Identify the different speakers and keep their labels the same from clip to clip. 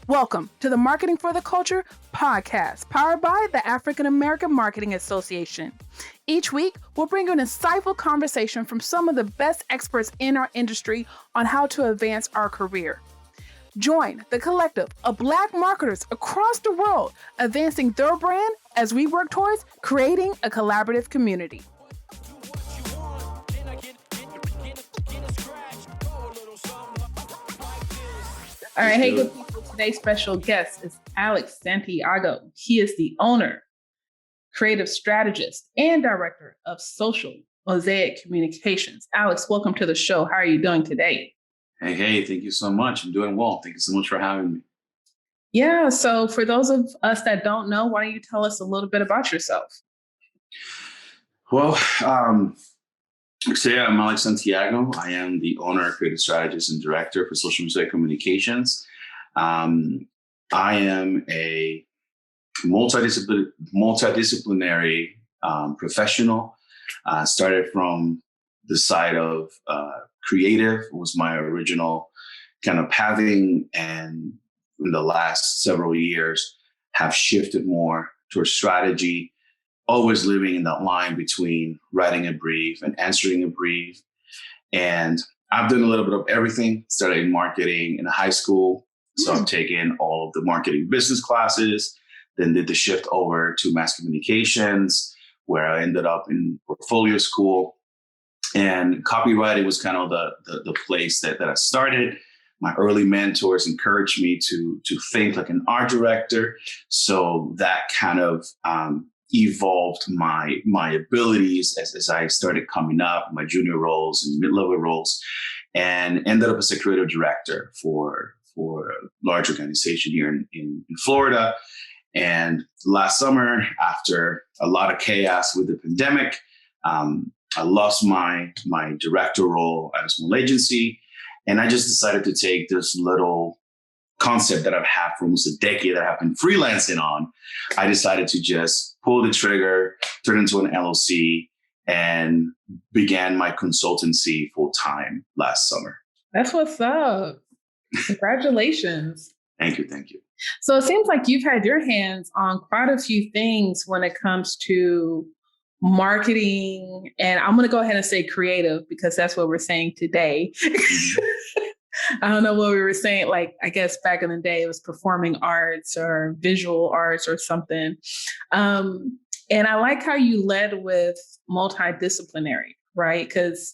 Speaker 1: Welcome to the Marketing for the Culture podcast, powered by the African American Marketing Association. Each week, we'll bring you an insightful conversation from some of the best experts in our industry on how to advance our career. Join the collective of Black marketers across the world, advancing their brand as we work towards creating a collaborative community. All right, hey, good people. Today's special guest is Alex Santiago. He is the owner, creative strategist, and director of Social Mosaic Communications. Alex, welcome to the show. How are you doing today?
Speaker 2: Hey, thank you so much. I'm doing well. Thank you so much for having me.
Speaker 1: Yeah, so for those of us that don't know, why don't you tell us a little bit about yourself?
Speaker 2: Well, I'm Alex Santiago. I am the owner, creative strategist, and director for Social Mosaic Communications. I am a multidisciplinary professional. Started from the side of creative, was my original kind of pathing, and in the last several years have shifted more towards strategy, always living in that line between writing a brief and answering a brief. And I've done a little bit of everything. Started in marketing in high school. So I've taken all of the marketing business classes, then did the shift over to mass communications, where I ended up in portfolio school. And copywriting was kind of the place that I started. My early mentors encouraged me to think like an art director. So that kind of evolved my abilities as I started coming up, my junior roles and mid-level roles, and ended up as a creative director for a large organization here in Florida. And last summer, after a lot of chaos with the pandemic, I lost my director role at a small agency. And I just decided to take this little concept that I've had for almost a decade that I've been freelancing on. I decided to just pull the trigger, turn into an LLC, and began my consultancy full time last summer.
Speaker 1: That's what's up. Congratulations.
Speaker 2: Thank you.
Speaker 1: So it seems like you've had your hands on quite a few things when it comes to marketing. And I'm going to go ahead and say creative because that's what we're saying today. I don't know what we were saying. Like, I guess back in the day, it was performing arts or visual arts or something. And I like how you led with multidisciplinary, right? Because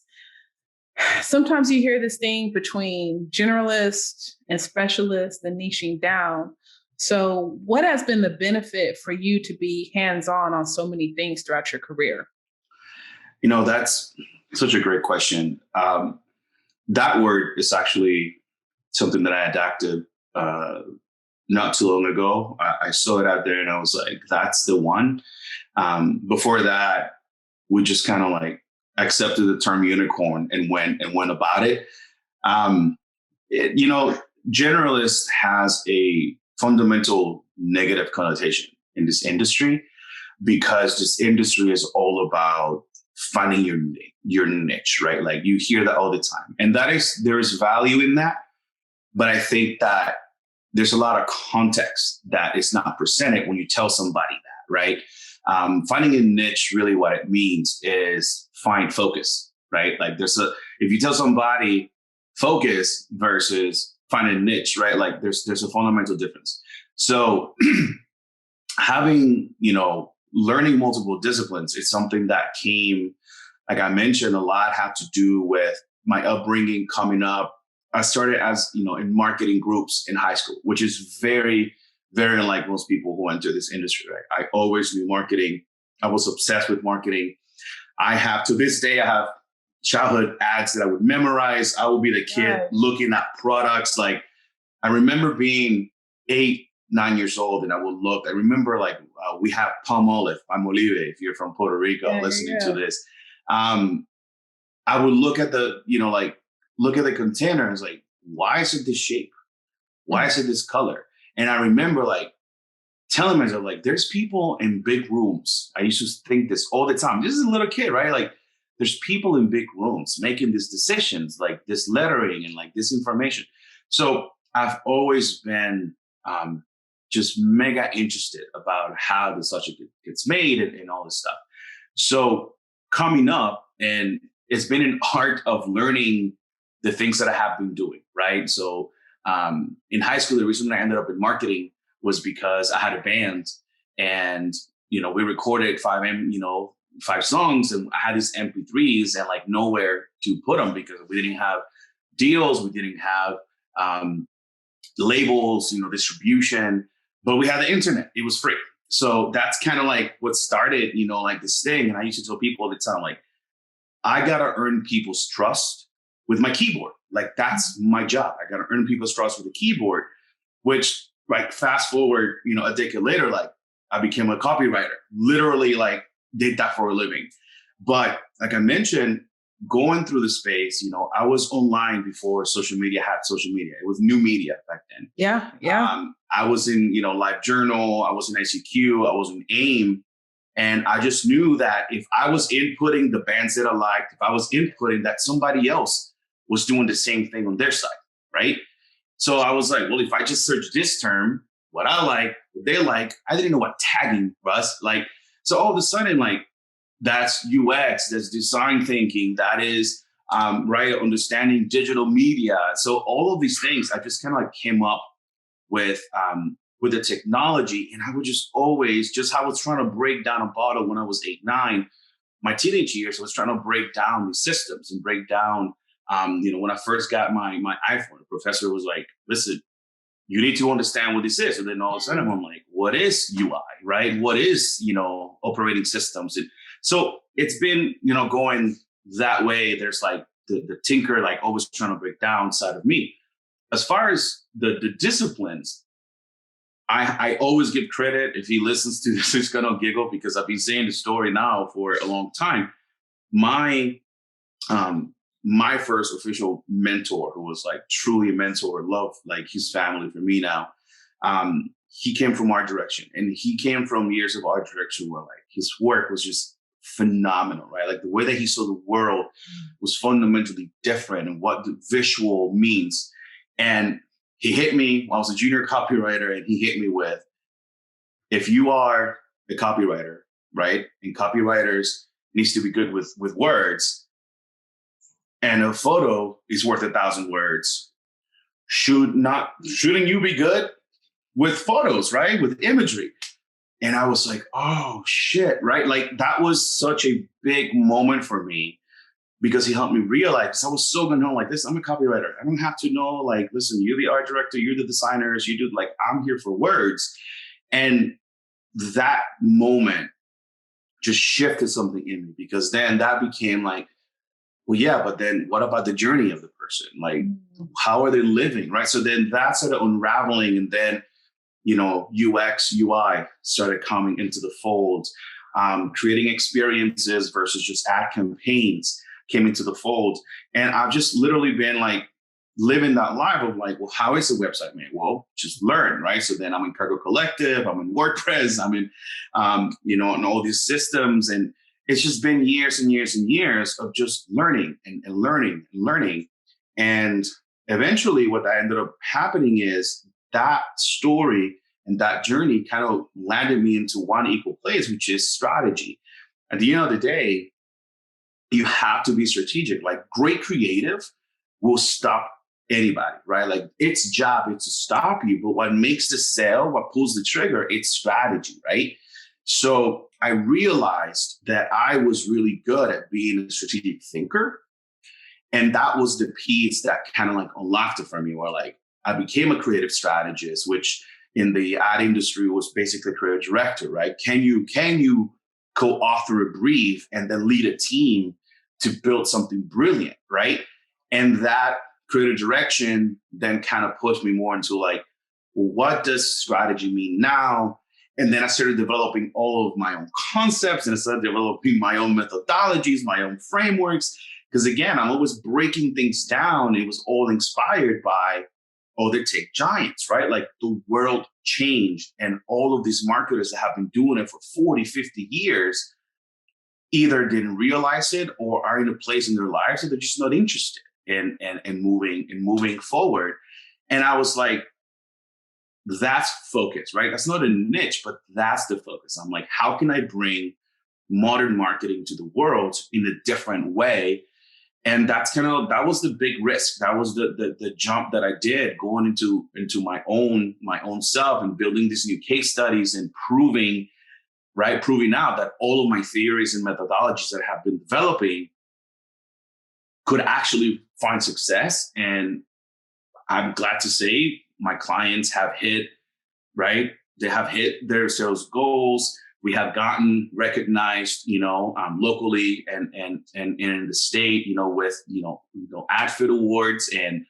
Speaker 1: sometimes you hear this thing between generalist and specialist and niching down. So what has been the benefit for you to be hands-on on so many things throughout your career?
Speaker 2: You know, that's such a great question. That word is actually something that I adapted not too long ago. I saw it out there and I was like, that's the one. Before that, we just kind of like accepted the term unicorn and went about it. Generalist has a fundamental negative connotation in this industry because this industry is all about finding your niche, right? Like you hear that all the time. And there is value in that. But I think that there's a lot of context that is not presented when you tell somebody that, right? Finding a niche, really what it means is find focus, right? Like if you tell somebody focus versus find a niche, right? Like there's a fundamental difference. So having, learning multiple disciplines is something that came, like I mentioned, a lot had to do with my upbringing coming up. I started as, in marketing groups in high school, which is very, very unlike most people who enter this industry, right? I always knew marketing. I was obsessed with marketing. To this day, I have childhood ads that I would memorize. I would be the kid looking at products. Like I remember being 8, 9 years old and I would look. I remember we have Palmolive, if you're from Puerto Rico listening to this. I would look at the container and it's like, why is it this shape? Why is it this color? And I remember telling myself, there's people in big rooms. I used to think this all the time. This is a little kid, right? Like there's people in big rooms making these decisions, like this lettering and like this information. So I've always been just mega interested about how the subject gets made and all this stuff. So coming up, and it's been an art of learning the things that I have been doing, right? So in high school, the reason I ended up in marketing was because I had a band, and we recorded five songs, and I had these MP3s and like nowhere to put them because we didn't have deals, we didn't have labels, distribution, but we had the internet. It was free. So that's kind of like what started, like this thing. And I used to tell people all the time, like, I got to earn people's trust with my keyboard. Like, that's my job. I got to earn people's trust with the keyboard, which, like, fast forward, a decade later, like, I became a copywriter, literally, like, did that for a living. But like I mentioned, going through the space, I was online before social media had social media. It was new media back then.
Speaker 1: Yeah.
Speaker 2: I was in, LiveJournal, I was in ICQ, I was in AIM. And I just knew that if I was inputting the bands that I liked, if I was inputting that, somebody else was doing the same thing on their side, right? So I was like, well, if I just search this term, what I like, what they like, I didn't know what tagging was. Like, so all of a sudden, like, that's UX, that's design thinking, that is, right, understanding digital media. So all of these things, I just kind of like came up with the technology. And I would just always, just how I was trying to break down a bottle when I was 8, 9, my teenage years, I was trying to break down these systems and break down, when I first got my iPhone, the professor was like, listen, you need to understand what this is. And then all of a sudden I'm like, what is UI, right? What is, operating systems? And so it's been, going that way. There's like the tinker, like always trying to break down side of me. As far as the disciplines, I always give credit. If he listens to this, he's going to giggle because I've been saying the story now for a long time. My first official mentor, who was like truly a mentor, love like his family for me now. He came from art direction, and he came from years of art direction where like his work was just phenomenal, right? Like the way that he saw the world was fundamentally different, and what the visual means. And he hit me when I was a junior copywriter, and he hit me with, if you are a copywriter, right? And copywriters needs to be good with words, and a photo is worth 1,000 words. Shouldn't you be good with photos, right? With imagery. And I was like, oh shit, right? Like that was such a big moment for me, because he helped me realize, I was so gonna know, like, this, I'm a copywriter. I don't have to know, like, listen, you're the art director, you're the designers, you do, like, I'm here for words. And that moment just shifted something in me, because then that became like, well, yeah, but then what about the journey of the person? Like, how are they living, right? So then that started unraveling, and then, UX, UI started coming into the fold. Creating experiences versus just ad campaigns came into the fold. And I've just literally been like living that life of like, well, how is a website made? Well, just learn, right? So then I'm in Cargo Collective, I'm in WordPress, I'm in, in all these systems. And it's just been years and years and years of just learning and learning and learning. And eventually what that ended up happening is that story and that journey kind of landed me into one equal place, which is strategy. At the end of the day, you have to be strategic. Like, great creative will stop anybody, right? Like, its job is to stop you, but what makes the sale, what pulls the trigger, it's strategy, right? So I realized that I was really good at being a strategic thinker. And that was the piece that kind of like unlocked it for me, where like I became a creative strategist, which in the ad industry was basically creative director, right? Can you co-author a brief and then lead a team to build something brilliant, right? And that creative direction then kind of pushed me more into like, well, what does strategy mean now? And then I started developing all of my own concepts, and I started developing my own methodologies, my own frameworks. Because again, I'm always breaking things down. It was all inspired by other tech giants, right? Like, the world changed, and all of these marketers that have been doing it for 40, 50 years either didn't realize it or are in a place in their lives that they're just not interested in moving forward. And I was like, that's focus, right? That's not a niche, but that's the focus. I'm like, how can I bring modern marketing to the world in a different way? And that was the big risk. That was the jump that I did, going into my own self and building these new case studies and proving out that all of my theories and methodologies that I have been developing could actually find success. And I'm glad to say my clients have hit, right? They have hit their sales goals. We have gotten recognized, locally and in the state, with, AdFit awards. And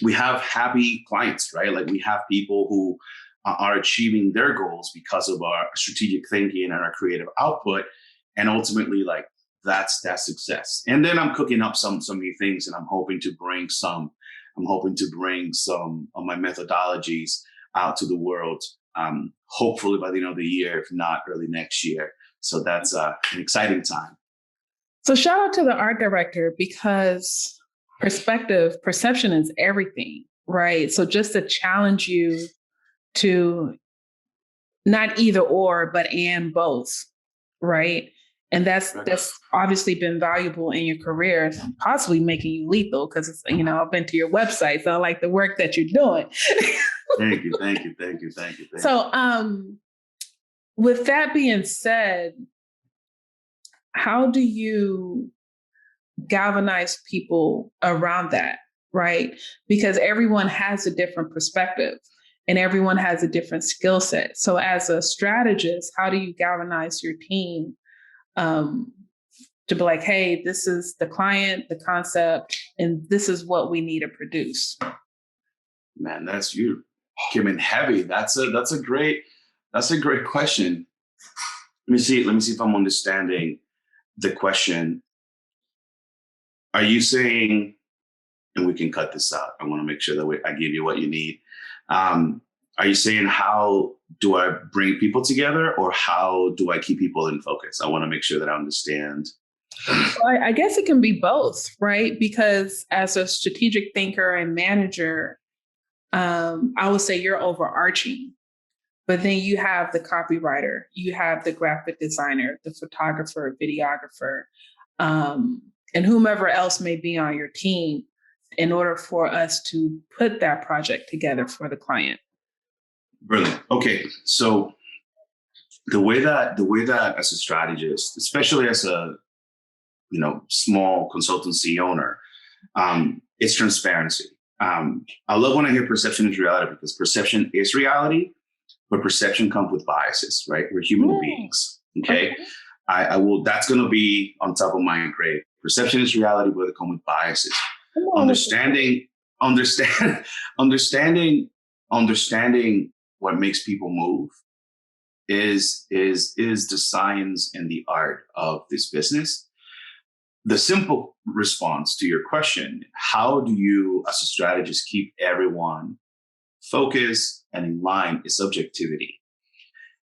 Speaker 2: we have happy clients, right? Like we have people who are achieving their goals because of our strategic thinking and our creative output. And ultimately, like that's success. And then I'm cooking up some new things, and I'm hoping to bring some of my methodologies out to the world. Hopefully by the end of the year, if not early next year. So that's an exciting time.
Speaker 1: So shout out to the art director, because perception is everything, right? So just to challenge you to not either or, but and both, right? And that's obviously been valuable in your career, possibly making you lethal, because it's, I've been to your website, so I like the work that you're doing.
Speaker 2: Thank you.
Speaker 1: So, with that being said, how do you galvanize people around that, right? Because everyone has a different perspective and everyone has a different skill set. So as a strategist, how do you galvanize your team to be like, hey, this is the client, the concept, and this is what we need to produce?
Speaker 2: Man, that's you. Came in heavy. That's a great question. Let me see if I'm understanding the question. Are you saying, and we can cut this out, I want to make sure that I give you what you need. Are you saying, how do I bring people together, or how do I keep people in focus? I want to make sure that I understand.
Speaker 1: Well, I guess it can be both, right? Because as a strategic thinker and manager, I would say you're overarching, but then you have the copywriter, you have the graphic designer, the photographer, videographer, and whomever else may be on your team, in order for us to put that project together for the client.
Speaker 2: Brilliant. Okay. So the way that as a strategist, especially as a, small consultancy owner, it's transparency. I love when I hear perception is reality, because perception is reality, but perception comes with biases, right? We're human beings. Okay. I will, that's going to be on top of my grade. Perception is reality, but they come with biases. Understanding what makes people move is the science and the art of this business. The simple response to your question, how do you as a strategist keep everyone focused and in line, is objectivity.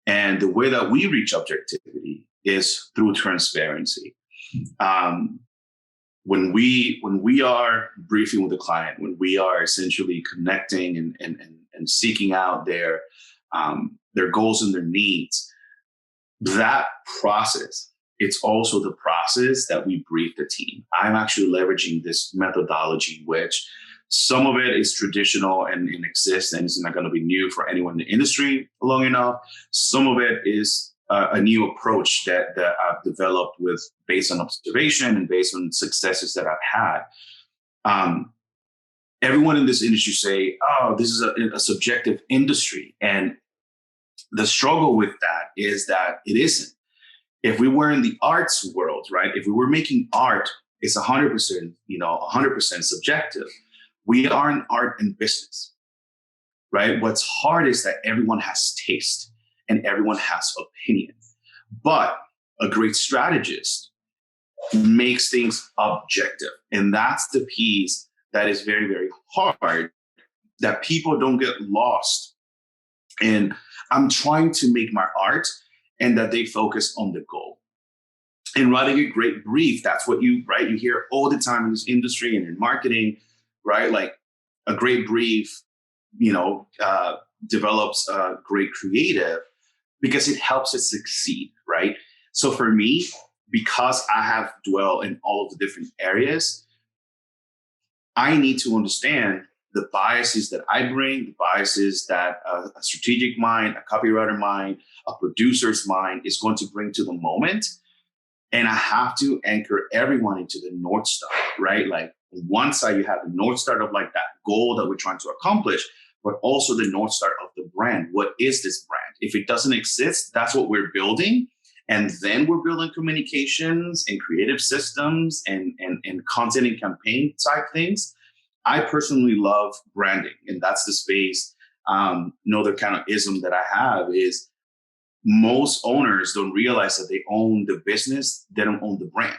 Speaker 2: And the way that we reach objectivity is through transparency. When we are briefing with a client, when we are essentially connecting and seeking out their goals and their needs, that process, it's also the process that we brief the team. I'm actually leveraging this methodology, which some of it is traditional and exists and it's not going to be new for anyone in the industry long enough. Some of it is a new approach that I've developed based on observation and based on successes that I've had. Everyone in this industry say, oh, this is a subjective industry. And the struggle with that is that it isn't. If we were in the arts world, right? If we were making art, it's 100%, 100% subjective. We are in art and business, right? What's hard is that everyone has taste and everyone has opinion. But a great strategist makes things objective. And that's the piece that is very, very hard, that people don't get lost. And I'm trying to make my art and that they focus on the goal. And writing a great brief, that's what you hear all the time in this industry and in marketing, right? Like a great brief develops great creative because it helps it succeed, right? So for me, because I have dwelled in all of the different areas, I need to understand the biases that I bring, the biases that a strategic mind, a copywriter mind, a producer's mind is going to bring to the moment. And I have to anchor everyone into the North Star, right? Like on one side, you have the North Star of like that goal that we're trying to accomplish, but also the North Star of the brand. What is this brand? If it doesn't exist, that's what we're building. And then we're building communications and creative systems and content and campaign type things. I personally love branding, and that's the space. Another kind of ism that I have is most owners don't realize that they own the business, they don't own the brand,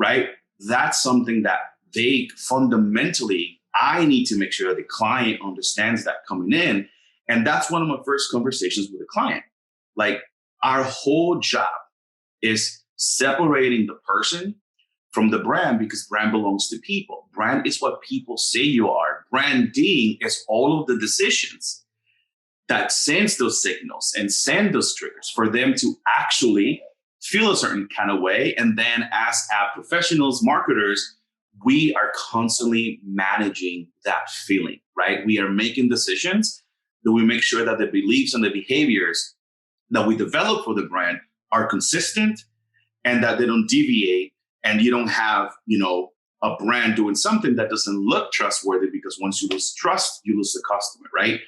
Speaker 2: right? That's something that they fundamentally, I need to make sure the client understands that coming in. And that's one of my first conversations with a client. Like, our whole job is separating the person from the brand, because brand belongs to people. Brand is what people say you are. Branding is all of the decisions that sends those signals and send those triggers for them to actually feel a certain kind of way. And then as app professionals, marketers, we are constantly managing that feeling, right? We are making decisions that we make sure that the beliefs and the behaviors that we develop for the brand are consistent and that they don't deviate. And you don't have, a brand doing something that doesn't look trustworthy, because once you lose trust, you lose the customer, right?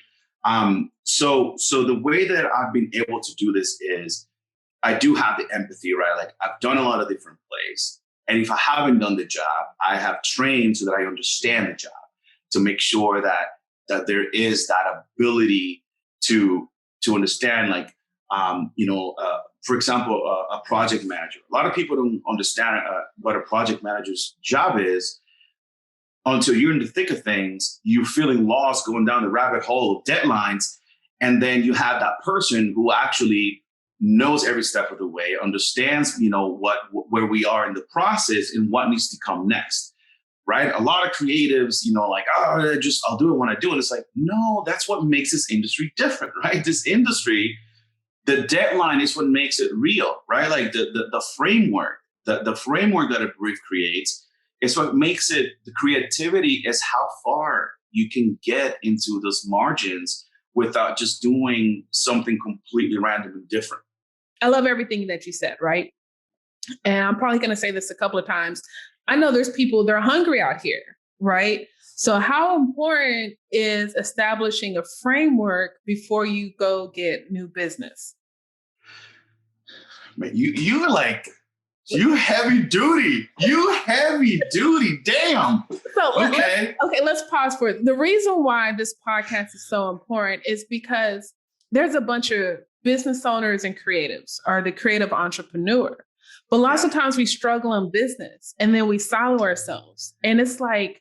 Speaker 2: So the way that I've been able to do this is I do have the empathy, right? Like, I've done a lot of different plays. And if I haven't done the job, I have trained so that I understand the job, to make sure that there is that ability to understand, like, for example, a project manager. A lot of people don't understand what a project manager's job is until you're in the thick of things. You're feeling lost, going down the rabbit hole of deadlines. And then you have that person who actually knows every step of the way, understands, where we are in the process and what needs to come next, right? A lot of creatives, I'll do it when I do it. It's like, no, that's what makes this industry different, right? This industry, the deadline is what makes it real, right? Like the framework, the framework that a brief creates is what makes it. The creativity is how far you can get into those margins without just doing something completely random and different.
Speaker 1: I love everything that you said, right? And I'm probably going to say this a couple of times. I know there's people, they're hungry out here, right? So how important is establishing a framework before you go get new business?
Speaker 2: Man, you're like, you heavy duty. Damn.
Speaker 1: So let's pause for it. The reason why this podcast is so important is because there's a bunch of business owners and creatives, or the creative entrepreneur. But lots of times we struggle in business and then we silo ourselves. And it's like,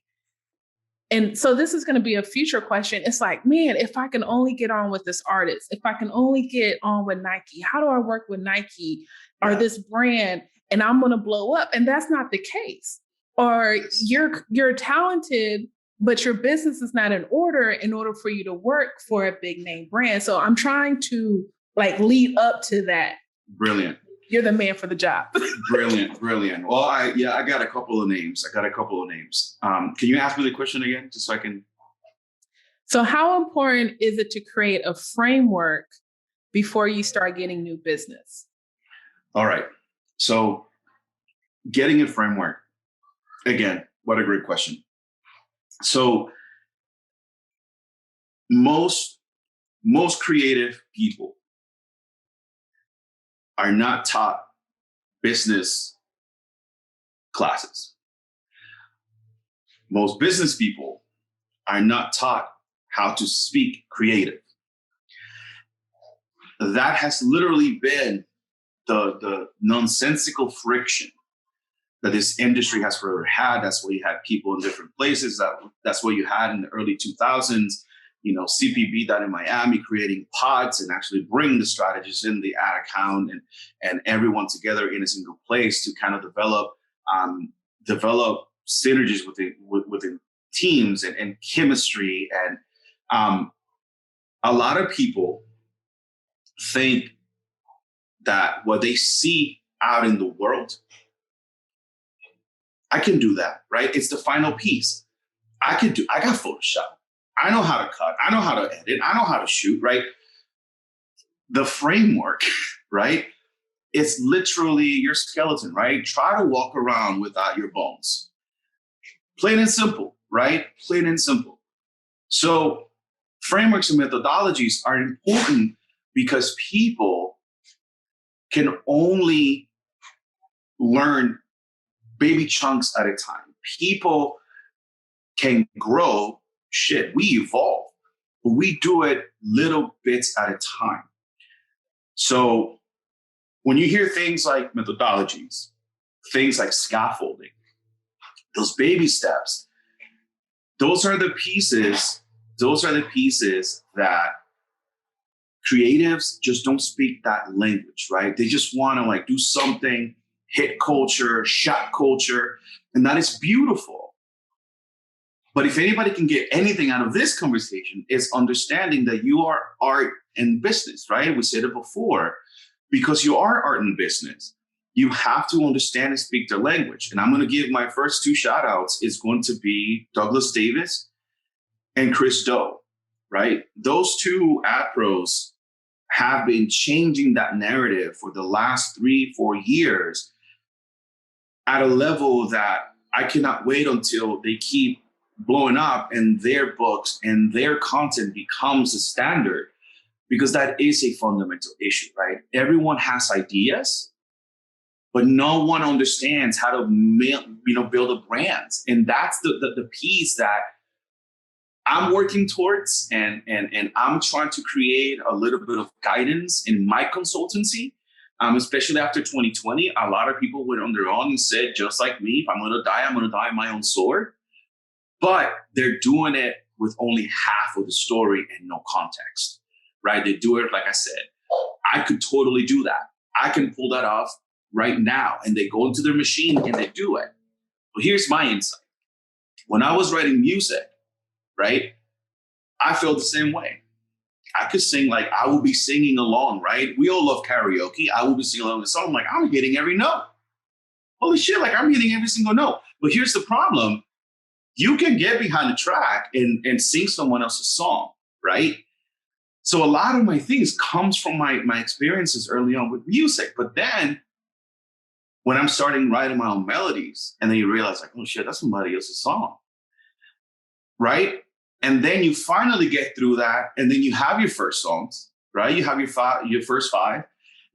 Speaker 1: and so this is going to be a future question. It's like, man, if I can only get on with this artist, if I can only get on with Nike, how do I work with Nike or this brand? And I'm going to blow up. And that's not the case. Or you're talented, but your business is not in order for you to work for a big name brand. So I'm trying to lead up to that.
Speaker 2: Brilliant.
Speaker 1: You're the man for the job.
Speaker 2: Brilliant. Well, I got a couple of names. Can you ask me the question again, just so I can?
Speaker 1: So how important is it to create a framework before you start getting new business?
Speaker 2: All right. So getting a framework, again, what a great question. So most creative people are not taught business classes. Most business people are not taught how to speak creative. That has literally been the nonsensical friction that this industry has forever had. That's why you had people in different places. That's what you had in the early 2000s. CPB down in Miami creating pods and actually bringing the strategists in the ad account and everyone together in a single place to kind of develop synergies within teams and chemistry A lot of people think that what they see out in the world, I can do that, right? It's the final piece. I got Photoshop. I know how to cut. I know how to edit. I know how to shoot, right? The framework, right? It's literally your skeleton, right? Try to walk around without your bones. Plain and simple, right? Plain and simple. So frameworks and methodologies are important because people can only learn baby chunks at a time. People can grow. We evolve, but we do it little bits at a time. So when you hear things like methodologies, things like scaffolding, those baby steps, those are the pieces that creatives just don't speak that language, right? They just want to like do something, hit culture, shot culture, and that is beautiful. But if anybody can get anything out of this conversation, it's understanding that you are art and business, right? We said it before, because you are art and business. You have to understand and speak their language. And I'm going to give my first two shout outs. It's going to be Douglas Davis and Chris Do, right? Those two ad pros have been changing that narrative for the last 3-4 years at a level that I cannot wait until they keep blowing up and their books and their content becomes a standard, because that is a fundamental issue, right? Everyone has ideas, but no one understands how to build a brand. And that's the piece that I'm working towards, and I'm trying to create a little bit of guidance in my consultancy, especially after 2020. A lot of people went on their own and said, just like me, if I'm going to die, I'm going to die on my own sword. But they're doing it with only half of the story and no context, right? They do it, like I said, I could totally do that. I can pull that off right now. And they go into their machine and they do it. But here's my insight. When I was writing music, right, I felt the same way. I could sing, like I would be singing along, right? We all love karaoke. I would be singing along the song. I'm like, I'm hitting every note. Holy shit, like I'm hitting every single note. But here's the problem. You can get behind the track and sing someone else's song, right? So a lot of my things comes from my experiences early on with music. But then when I'm starting writing my own melodies, and then you realize like, oh shit, that's somebody else's song, right? And then you finally get through that, and then you have your first songs, right? You have your first 5.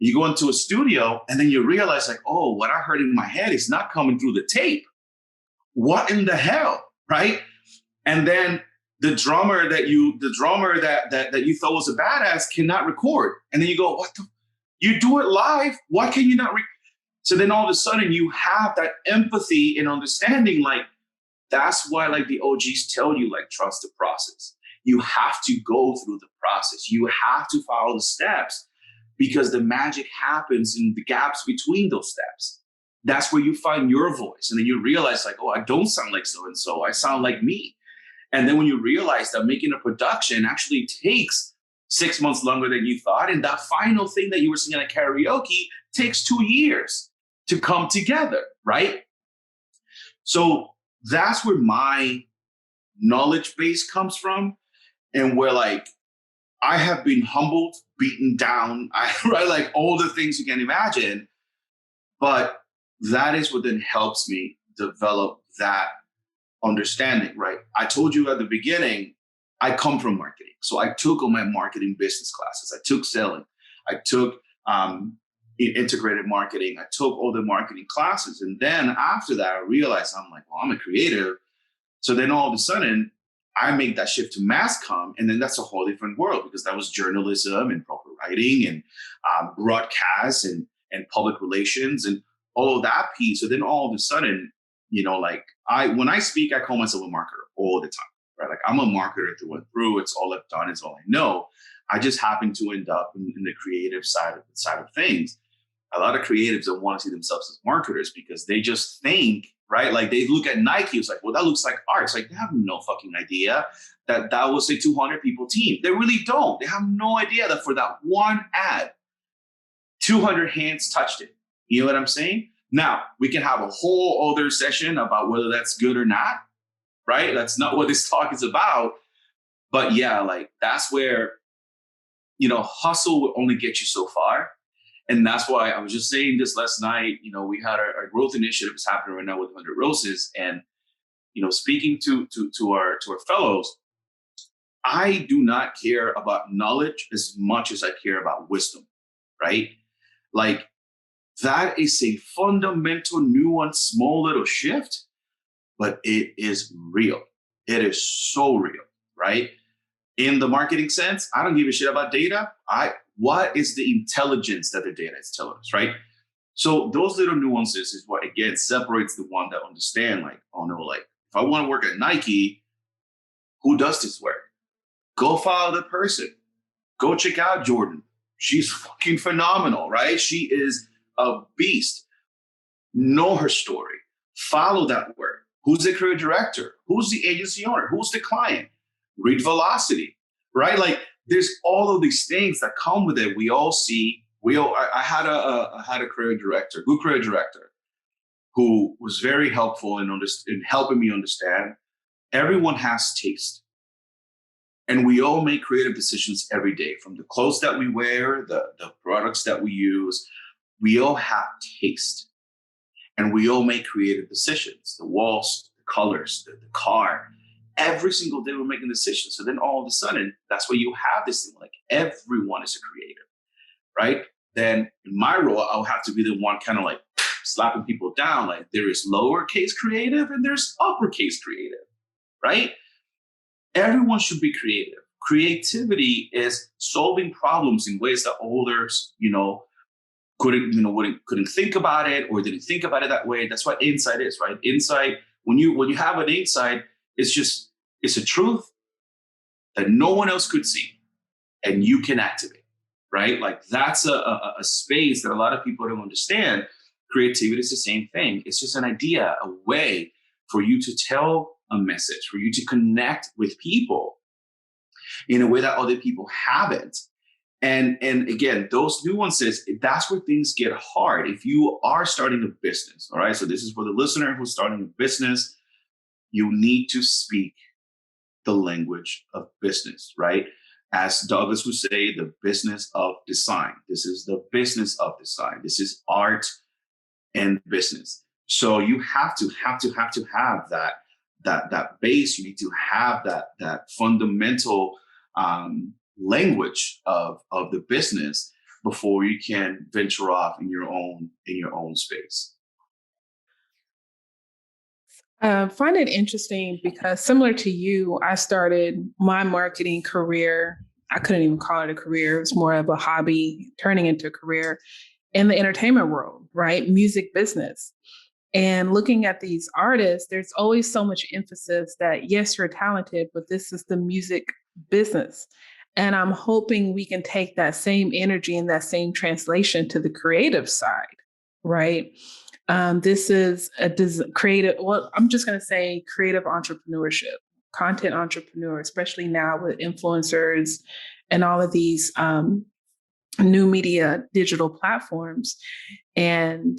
Speaker 2: You go into a studio, and then you realize like, oh, what I heard in my head is not coming through the tape. What in the hell, right? And then the drummer that you thought was a badass cannot record, and then you go, what the? You do it live. Why can you not? So then all of a sudden you have that empathy and understanding, like. That's why, like the OGs tell you, like, trust the process. You have to go through the process. You have to follow the steps, because the magic happens in the gaps between those steps. That's where you find your voice. And then you realize like, oh, I don't sound like so-and-so. I sound like me. And then when you realize that making a production actually takes 6 months longer than you thought, and that final thing that you were singing at karaoke takes 2 years to come together, right? So that's where my knowledge base comes from, and where like I have been humbled, beaten down, right? Like all the things you can imagine, but that is what then helps me develop that understanding, right? I told you at the beginning, I come from marketing. So I took all my marketing business classes. I took selling. I took integrated marketing. I took all the marketing classes. And then after that, I realized I'm like, well, I'm a creative. So then all of a sudden, I make that shift to mass comm. And then that's a whole different world, because that was journalism and proper writing and broadcast and public relations and all of that piece. So then all of a sudden, you know, like when I speak, I call myself a marketer all the time, right? Like I'm a marketer through and through. It's all I've done. It's all I know. I just happen to end up in the creative side of things. A lot of creatives don't want to see themselves as marketers, because they just think right? Like they look at Nike, it's like, well, that looks like art. It's like, they have no fucking idea that that was a 200 people team. They really don't. They have no idea that for that one ad, 200 hands touched it. You know what I'm saying? Now, we can have a whole other session about whether that's good or not, right? That's not what this talk is about. But yeah, like that's where, hustle will only get you so far. And that's why I was just saying this last night, we had our growth initiatives happening right now with 100 Roses. And, speaking to our fellows, I do not care about knowledge as much as I care about wisdom, right? Like that is a fundamental, nuanced, small little shift, but it is real. It is so real, right? In the marketing sense, I don't give a shit about data. What is the intelligence that the data is telling us, right? So those little nuances is what, again, separates the one that understand, like, oh no, like if I want to work at Nike, who does this work? Go follow the person. Go check out Jordan. She's fucking phenomenal, right? She is a beast. Know her story. Follow that work. Who's the creative director? Who's the agency owner? Who's the client? Read Velocity, right? Like there's all of these things that come with it. We all see. I had a creative director, good creative director, who was very helpful in helping me understand. Everyone has taste. And we all make creative decisions every day, from the clothes that we wear, the products that we use. We all have taste. And we all make creative decisions, the walls, the colors, the car. Every single day we're making decisions. So then all of a sudden, that's where you have this thing, like everyone is a creator, right? Then in my role, I'll have to be the one kind of like slapping people down. Like there is lowercase creative and there's uppercase creative, right? Everyone should be creative. Creativity is solving problems in ways that others, couldn't think about it or didn't think about it that way. That's what insight is, right? Insight, when you have an insight, it's a truth that no one else could see and you can activate, right? Like that's a space that a lot of people don't understand. Creativity is the same thing. It's just an idea, a way for you to tell a message, for you to connect with people in a way that other people haven't. And again, those nuances, that's where things get hard. If you are starting a business, all right? So this is for the listener who's starting a business. You need to speak the language of business, right? As Douglas would say, the business of design. This is the business of design. This is art and business. So you have to have that base. You need to have that fundamental language of the business before you can venture off in your own space.
Speaker 1: Find it interesting because similar to you, I started my marketing career. I couldn't even call it a career. It was more of a hobby turning into a career in the entertainment world, right? Music business. And looking at these artists, there's always so much emphasis that, yes, you're talented, but this is the music business. And I'm hoping we can take that same energy and that same translation to the creative side, right? This is a creative, well, I'm just going to say creative entrepreneurship, content entrepreneur, especially now with influencers and all of these new media digital platforms. And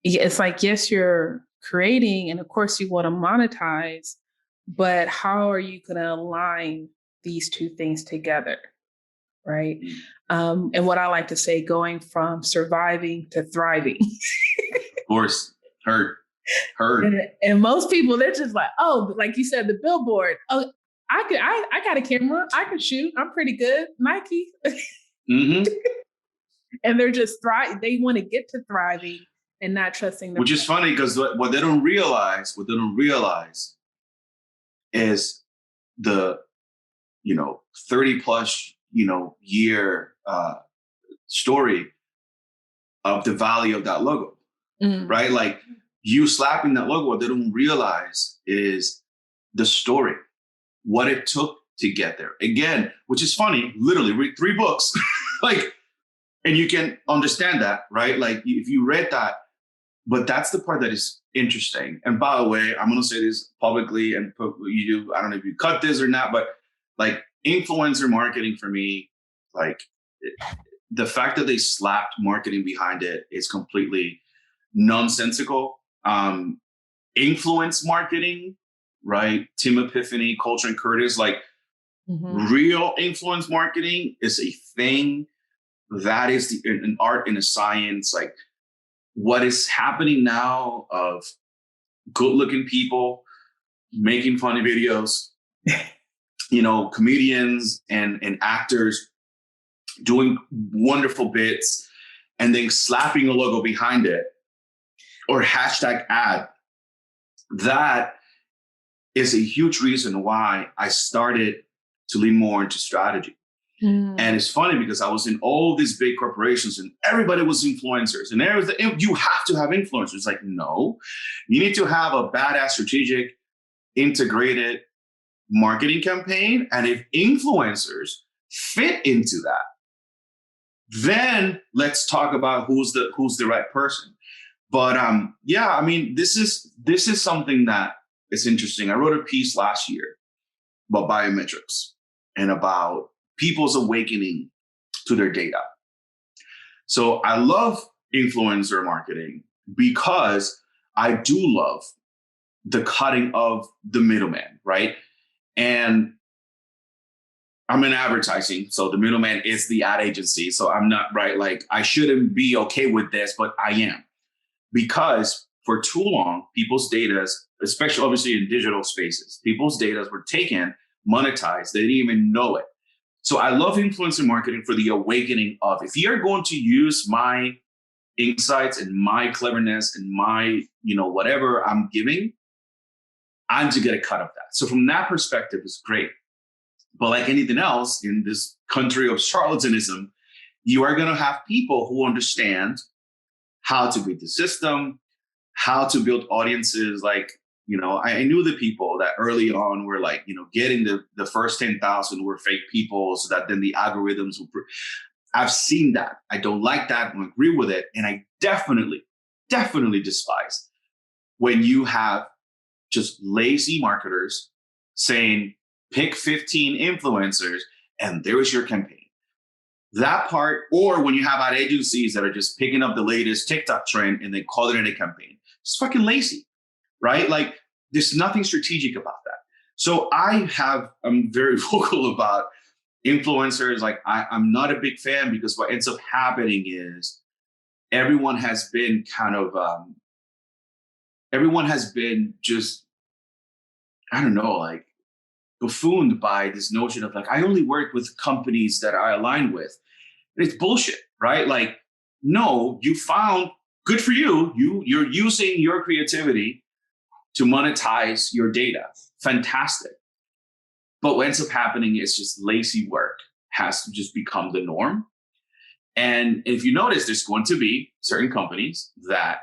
Speaker 1: it's like, yes, you're creating, and of course you want to monetize, but how are you going to align these two things together? Right. And what I like to say, going from surviving to thriving.
Speaker 2: Of course, heard.
Speaker 1: And most people, they're just like, oh, like you said, the billboard. Oh, I got a camera. I can shoot. I'm pretty good. Nike.
Speaker 2: Mm-hmm.
Speaker 1: And they're just they want to get to thriving and not trusting them.
Speaker 2: Which is funny because what they don't realize is the 30 plus year story of the value of that logo. Right? Like you slapping that logo, what they don't realize is the story, what it took to get there. Again, which is funny, literally read 3 books, like, and you can understand that, right? Like if you read that, but that's the part that is interesting. And by the way, I'm going to say this publicly, and I don't know if you cut this or not, but like influencer marketing for me, like the fact that they slapped marketing behind it is completely nonsensical. Influence marketing, right? Tim Epiphany, Culture and Curtis, like real influence marketing is a thing. That is an art and a science. Like what is happening now of good looking people making funny videos, comedians and actors doing wonderful bits and then slapping a logo behind it or hashtag ad. That is a huge reason why I started to lean more into strategy. And it's funny because I was in all these big corporations and everybody was influencers and you have to have influencers. It's like, no, you need to have a badass strategic integrated marketing campaign. And if influencers fit into that, then let's talk about who's the right person. But I mean, this is something that is interesting. I wrote a piece last year about biometrics and about people's awakening to their data. So I love influencer marketing because I do love the cutting of the middleman, right? And I'm in advertising, so the middleman is the ad agency. So I'm not right. Like I shouldn't be okay with this, but I am, because for too long, people's data, especially obviously in digital spaces, people's data were taken, monetized. They didn't even know it. So I love influencer marketing for the awakening of, if you're going to use my insights and my cleverness and my, whatever I'm giving, I'm to get a cut of that. So from that perspective, it's great. But like anything else in this country of charlatanism, you are going to have people who understand how to beat the system, how to build audiences. Like, I knew the people that early on were like, getting the first 10,000 were fake people so that then the algorithms will. I've seen that. I don't like that. I don't agree with it. And I definitely despise when you have just lazy marketers saying, pick 15 influencers and there's your campaign. That part, or when you have ad agencies that are just picking up the latest TikTok trend and they call it in a campaign. It's fucking lazy, right? Like there's nothing strategic about that. So I'm very vocal about influencers. Like I'm not a big fan, because what ends up happening is everyone has been just, I don't know, like buffooned by this notion of like, I only work with companies that I align with. And it's bullshit, right? Like, no, you found, good for you. You're using your creativity to monetize your data. Fantastic. But what ends up happening is just lazy work has to just become the norm. And if you notice, there's going to be certain companies that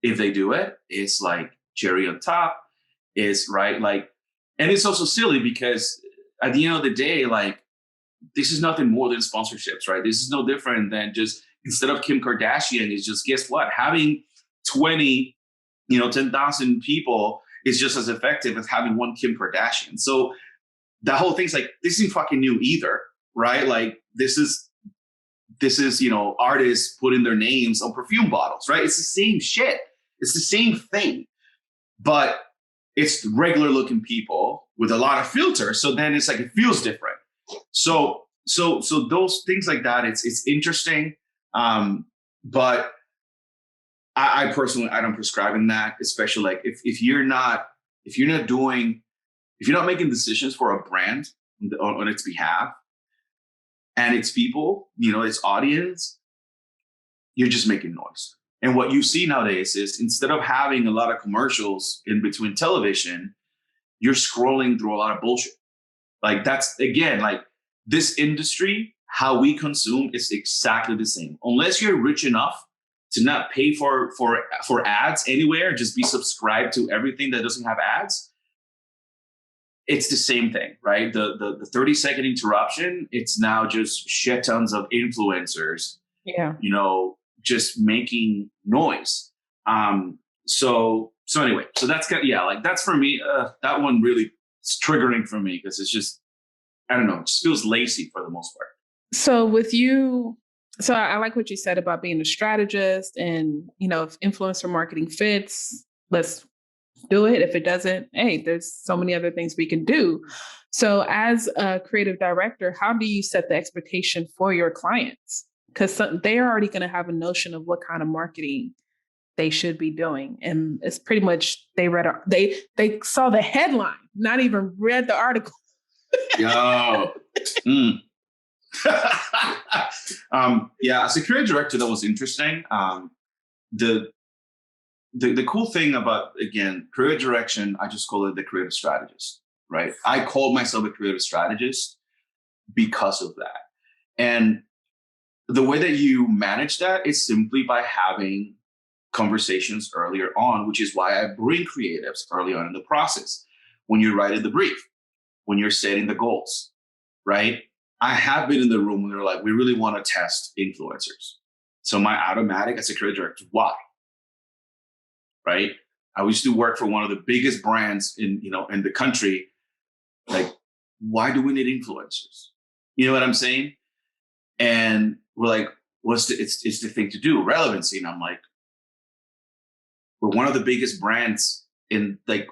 Speaker 2: if they do it, it's like cherry on top. It's right. Like, and it's also silly because at the end of the day, like, this is nothing more than sponsorships, right? This is no different than just, instead of Kim Kardashian, it's just, guess what? Having 10,000 people is just as effective as having one Kim Kardashian. So that whole thing's like, this isn't fucking new either, right? Like this is, artists putting their names on perfume bottles, right? It's the same shit. It's the same thing, but it's regular looking people with a lot of filters. So then it's like, it feels different. So those things like that, it's interesting. But I personally, I don't prescribe in that, especially like if you're not making decisions for a brand on its behalf and its people, its audience, you're just making noise. And what you see nowadays is, instead of having a lot of commercials in between television, you're scrolling through a lot of bullshit. Like that's, again, like this industry, how we consume is exactly the same. Unless you're rich enough to not pay for ads anywhere, just be subscribed to everything that doesn't have ads. It's the same thing, right? The 30-second interruption, it's now just shit tons of influencers, just making noise. So anyway, so that's kind of, yeah, like that's for me. That one really is triggering for me because it's just, I don't know, it just feels lazy for the most part.
Speaker 1: So with you, so I like what you said about being a strategist and, if influencer marketing fits, let's do it. If it doesn't, hey, there's so many other things we can do. So as a creative director, how do you set the expectation for your clients? Because they're already going to have a notion of what kind of marketing they should be doing. And it's pretty much they saw the headline, not even read the article.
Speaker 2: Yo. Mm. Yeah, as a creative director, that was interesting. The cool thing about, again, creative direction, I just call it the creative strategist, right? I called myself a creative strategist because of that. And the way that you manage that is simply by having conversations earlier on, which is why I bring creatives early on in the process. When you're writing the brief, when you're setting the goals, right? I have been in the room when they're like, we really want to test influencers. So my automatic as a creative director, why? Right? I used to work for one of the biggest brands in the country. Like, why do we need influencers? You know what I'm saying? And we're like, it's the thing to do, relevancy. And I'm like, we're one of the biggest brands in, like,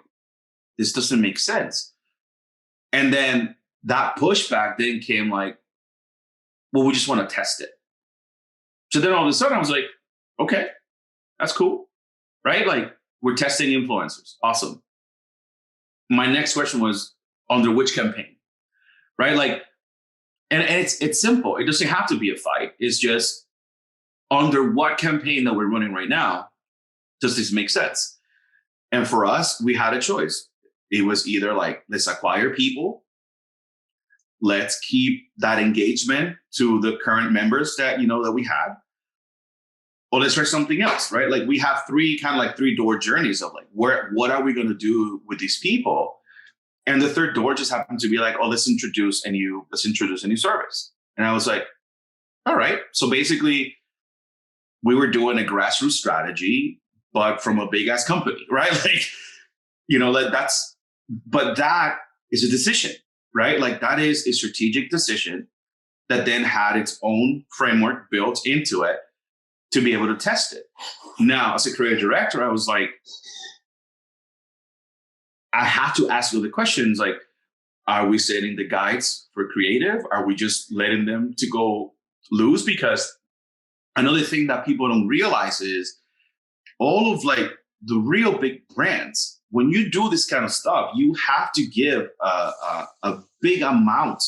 Speaker 2: this doesn't make sense. And then that pushback then came like, well, we just want to test it. So then all of a sudden I was like, okay, that's cool. Right? Like, we're testing influencers. Awesome. My next question was, under which campaign? Right? Like, and it's simple. It doesn't have to be a fight. It's just, under what campaign that we're running right now, does this make sense? And for us, we had a choice. It was either like, let's acquire people, let's keep that engagement to the current members that we had, or let's try something else, right? Like, we have three door journeys of like, what are we going to do with these people? And the third door just happened to be like, oh, let's introduce a new service. And I was like, all right. So basically, we were doing a grassroots strategy, but from a big ass company, right? Like, but that is a decision, right? Like, that is a strategic decision that then had its own framework built into it to be able to test it. Now, as a creative director, I was like, I have to ask you the questions like, are we setting the guides for creative? Are we just letting them to go loose? Because another thing that people don't realize is all of like the real big brands, when you do this kind of stuff, you have to give a big amount,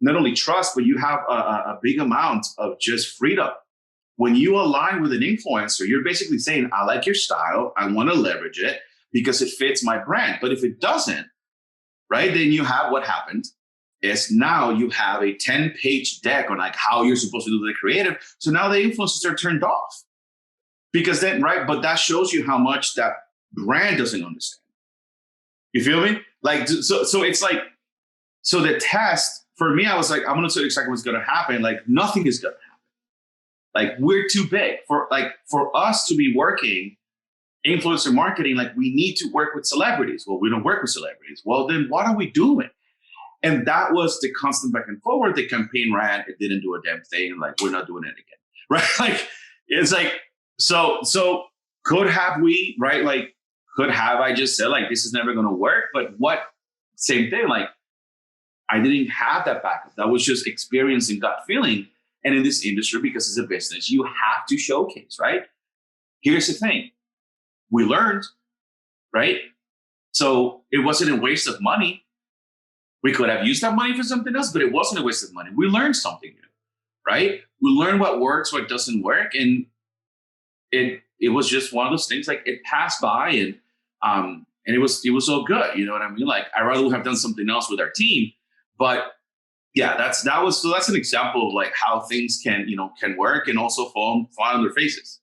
Speaker 2: not only trust, but you have a big amount of just freedom. When you align with an influencer, you're basically saying, I like your style. I want to leverage it because it fits my brand. But if it doesn't, right, then you have what happened is now you have a 10-page deck on like how you're supposed to do the creative. So now the influencers are turned off because then, right, but that shows you how much that brand doesn't understand. You feel me? Like, so it's like, so the test for me, I was like, I'm going to tell you exactly what's going to happen. Like, nothing is going to happen. Like, we're too big for us to be working influencer marketing. Like, we need to work with celebrities. Well, we don't work with celebrities. Well, then what are we doing? And that was the constant back and forward. The campaign ran, it didn't do a damn thing. Like, we're not doing it again. Right? Like, it's like, so could have we, right? Like, could have I just said like, this is never going to work? But what, same thing. Like, I didn't have that backup. That was just experience and gut feeling. And in this industry, because it's a business, you have to showcase, right? Here's the thing. We learned, right? So it wasn't a waste of money. We could have used that money for something else, but it wasn't a waste of money. We learned something new, right? We learned what works, what doesn't work. And it was just one of those things, like, it passed by and it was all good. You know what I mean? Like, I'd rather have done something else with our team, but yeah, that's an example of like how things can work and also fall on their faces.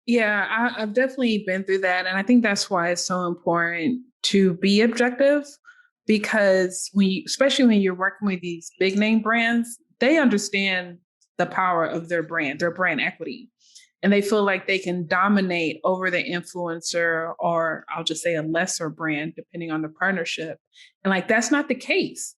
Speaker 1: Yeah, I've definitely been through that. And I think that's why it's so important to be objective, because especially when you're working with these big name brands, they understand the power of their brand equity. and they feel like they can dominate over the influencer, or I'll just say a lesser brand, depending on the partnership. And like, that's not the case,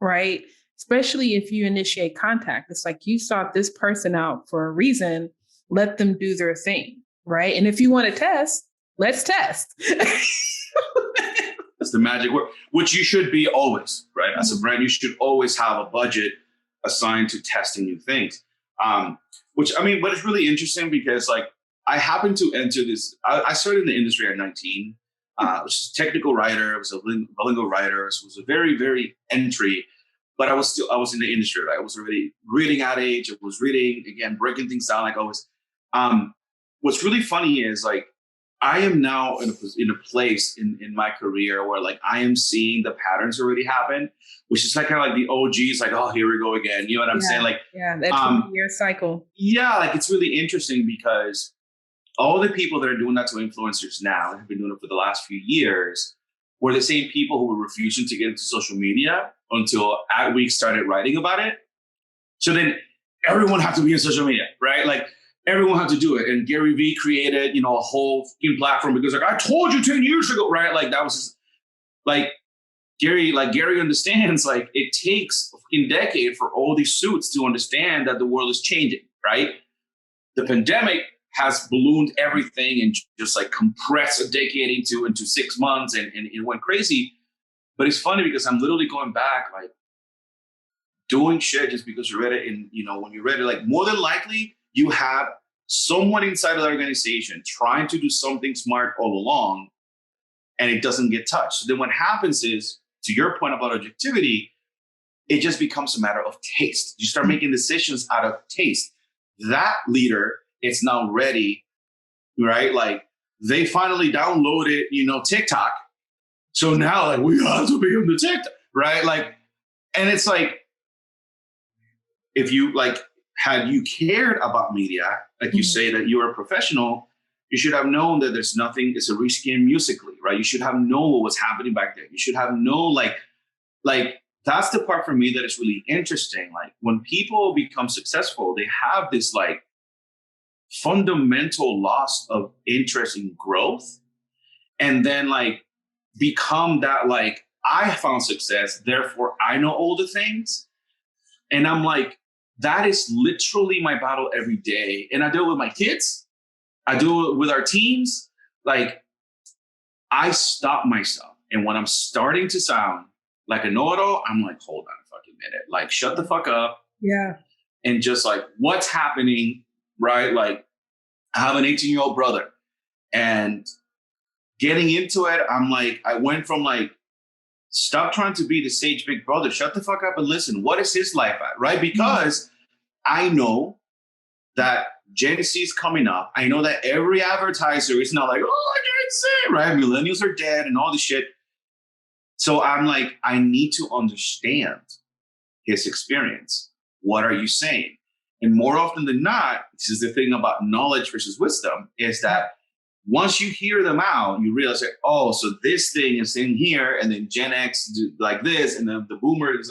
Speaker 1: right? Especially if you initiate contact. It's like, you sought this person out for a reason, let them do their thing, right? And if you want to test, let's test.
Speaker 2: That's the magic word, which you should be always, right? As a brand, you should always have a budget assigned to testing new things. But it's really interesting because like I happened to enter this, I started in the industry at 19, which is a technical writer. I was a bilingual writer. So it was a very, very entry, but I was in the industry, right? I was already reading at age. I was reading, again, breaking things down like always. What's really funny is like, I am now in a place in my career where like I am seeing the patterns already happen, which is like kind of like the OGs, like, oh, here we go again. You know what I'm saying? Like,
Speaker 1: that 20-year cycle.
Speaker 2: Yeah, like it's really interesting because all the people that are doing that to influencers now and have been doing it for the last few years were the same people who were refusing to get into social media until we started writing about it. So then everyone had to be in social media, right? Like, everyone had to do it. And Gary Vee created, a whole fucking platform because like, I told you 10 years ago, right? Like that was like Gary understands like it takes a fucking decade for all these suits to understand that the world is changing, right? The pandemic has ballooned everything and just like compressed a decade into 6 months and it went crazy. But it's funny because I'm literally going back, like doing shit just because you read it. And, when you read it, like more than likely, you have someone inside of the organization trying to do something smart all along, and it doesn't get touched. So then what happens is, to your point about objectivity, it just becomes a matter of taste. You start making decisions out of taste. That leader is now ready, right? Like they finally downloaded, TikTok. So now like we have to be on the TikTok, right? Like, and it's like, if you like, had you cared about media, like you say that you are a professional, you should have known that there's nothing, it's a reskin musically, right? You should have known what was happening back then. You should have known like that's the part for me that is really interesting. Like when people become successful, they have this like fundamental loss of interest in growth. And then like become that like, I found success, therefore I know all the things. And I'm like, that is literally my battle every day. And I do it with my kids. I do it with our teams. Like, I stop myself. And when I'm starting to sound like a know-it-all, I'm like, hold on a fucking minute. Like, shut the fuck up.
Speaker 1: Yeah.
Speaker 2: And just like, what's happening, right? Like, I have an 18-year-old brother. And getting into it, I'm like, I went from like, stop trying to be the sage big brother. Shut the fuck up and listen. What is his life at, right? Because I know that Gen Z is coming up. I know that every advertiser is not like, oh, Gen Z, right? Millennials are dead and all this shit. So I'm like, I need to understand his experience. What are you saying? And more often than not, this is the thing about knowledge versus wisdom, is that once you hear them out, you realize that, oh, so this thing is in here, and then Gen X do like this, and then the boomers.